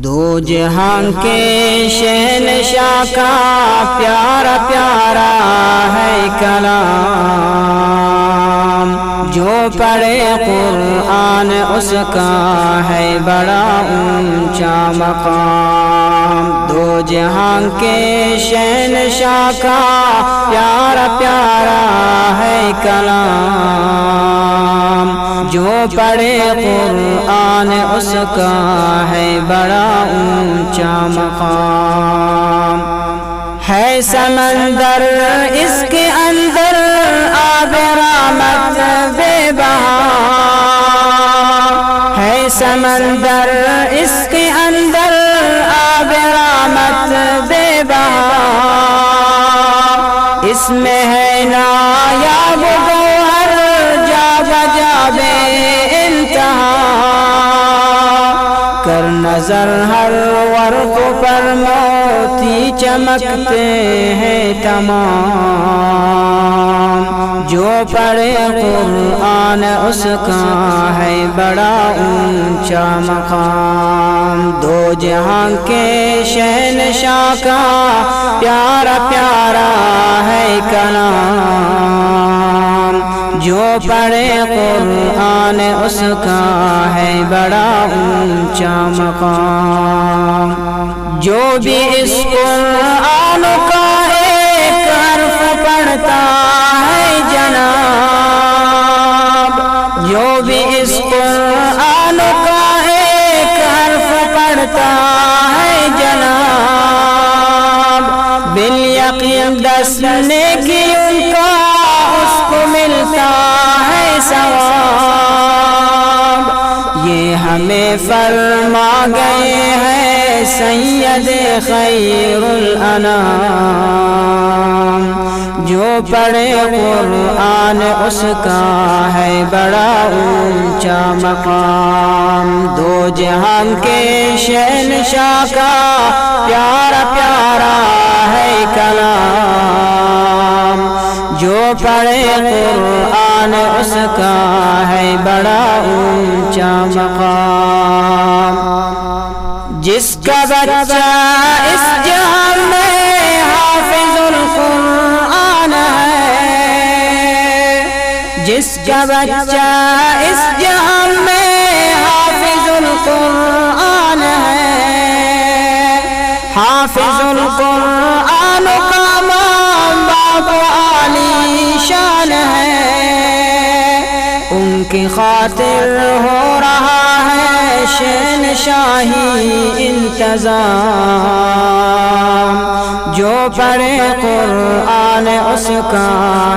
دو جہاں کے شہنشاہ کا پیارا پیارا ہے کلام، جو پڑھے قرآن اس کا ہے بڑا اونچا مقام۔ دو جہاں کے شہنشاہ کا پیارا پیارا ہے کلام، جو پڑھے قرآن اس کا ہے بڑا اونچا مقام۔ ہے سمندر اس کے اندر آب رحمت بے بہا، ہے سمندر اس کے اندر آب رحمت بے بہا، اس میں ہے نایاب گوہر جا بجا بے انتہا، کر نظر ہر ورق پر موتی چمکتے ہیں تمام، جو پڑھے قرآن اس کا ہے بڑا اونچا مقام۔ دو جہاں کے شہنشاہ کا پیارا پیارا ہے کلام، جو پڑھے قرآن اس کا ہے بڑا اونچا مقام۔ جو بھی اس قرآن کا ایک حرف پڑھتا ہے جناب، جو بھی اس قرآن کا ایک حرف پڑھتا ہے جناب، بالیقین 10 نیکی ان کا اس کو ملتا ہے ثواب، یہ ہمیں فرما گئے ہیں سید خیر الانام، جو پڑھے قرآن اس کا ہے بڑا اونچا مقام۔ دو جہاں کے شہنشاہ کا پیارا پیارا ہے کلام، جو پڑھے قرآن اس کا ہے بڑا اونچا مقام۔ جس کا بچہ اس جہاں میں حافظ القرآن ہے، جس کا بچہ اس جہاں میں حافظ القرآن ہے، حافظ القرآن کا ماں باپ عالی شان ہے، ان کی خاطر ہو رہا ہے شہنشاہی انتظام، جو پڑھے قرآن اس کا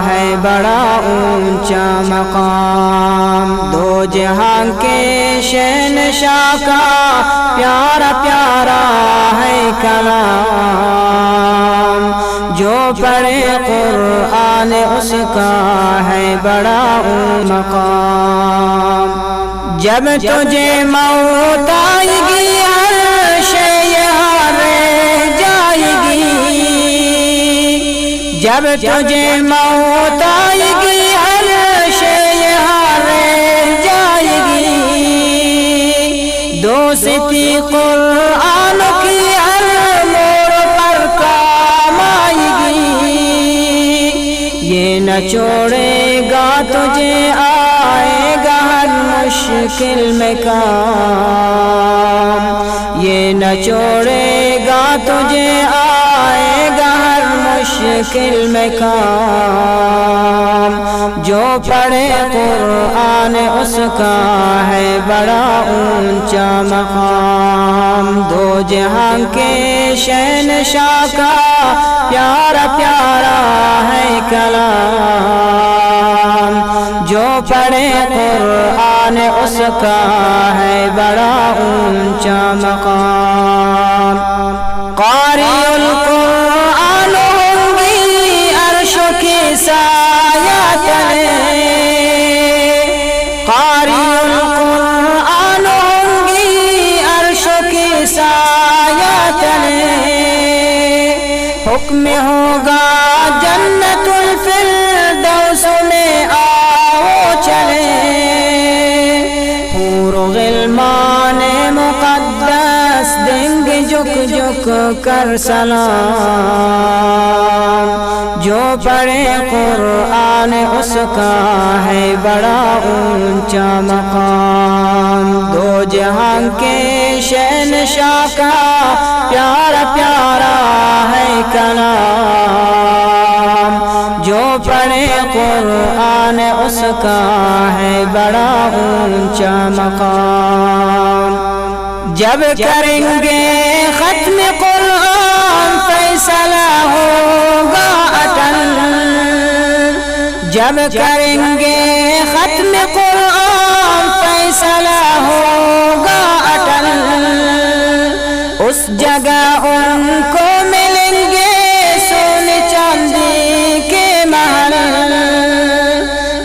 ہے بڑا اونچا مقام۔ دو جہاں کے شہنشاہ کا پیارا پیارا ہے کلام، جو پڑھے قرآن اس کا ہے بڑا اونچا مقام۔ جب تجھے موت آئے گی ہر شے یہاں رہ جائے گی، جب تجھے موت آئے گی ہر شے یہاں رہ جائے گی، دوستی قرآن کی ہر موڑ پر کام آئے گی، یہ نہ چھوڑے گا تجھے آئے گا ہر مشکل میں کام، یہ نہ چھوڑے گا تجھے آئے گا ہر مشکل میں کام، جو پڑھے قرآن اس کا ہے بڑا اونچا مقام۔ دو جہاں کے شہنشاہ کا پیارا پیارا ہے کلام، جو پڑھے قرآن اس کا ہے بڑا اونچا مقام۔ قاری القرآن ہوں گی عرش کی سایہ تلے، قاری القرآن ہوں گی عرش کی سایہ تلے، حکم ہوگا جنت الفردوس میں آؤ چلے، حور و غلمان مقدس دیں جھک جھک کر سلام، جو پڑھے قرآن اس کا ہے بڑا اونچا مقام، دو جہان کے شہنشاہ کا پیارا پیارا ہے کلام، جو پڑھے قرآن اس کا ہے بڑا اونچا مقام۔ جب کریں گے ختم قرآن فیصلہ ہوگا اٹل، جب کریں گے ختم قرآن فیصلہ ہوگا اٹل، اس جگہ ان کو ملیں گے سونے چاندی کے محل،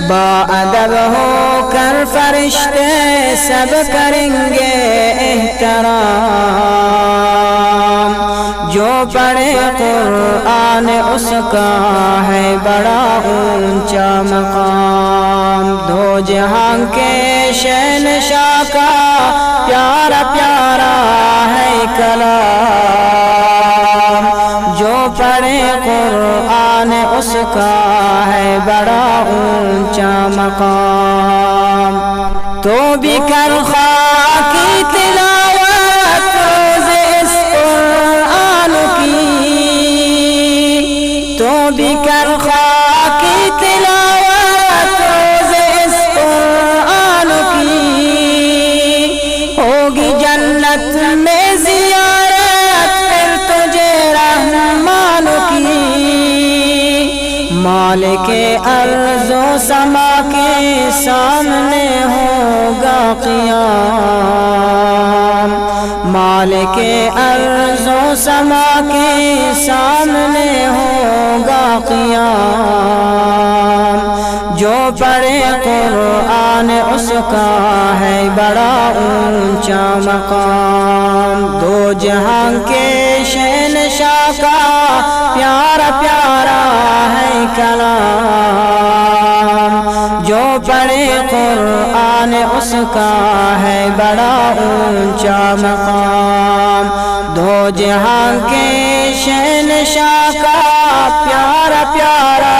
با ادب ہو کر فرشتے سب کریں گے احترام، جو پڑھے قرآن اس کا ہے بڑا اونچا مقام، دو جہان کے شہنشاہ کا پیارا پیارا ہے کلام، جو پڑھے قرآن اس کا ہے بڑا اونچا مقام۔ تو بھی کر خاکی تلاوت روز اس قرآن کی، تو بھی کر خاکی تلاوت روز اس قرآن کی، ہوگی جنت میں زیارت پھر تجھے رحمان کی، مالک ارض و سما کے سامنے ہوگا قیام، مالک ارض و سما کے سامنے ہوگا قیام، جو پڑھے قرآن اس کا ہے بڑا اونچا مقام، دو جہان کے شہنشاہ کا پیارا پیارا ہے کلام، جو پڑھے قرآن اس کا ہے بڑا اونچا مقام، دو جہان کے شہنشاہ کا پیارا پیارا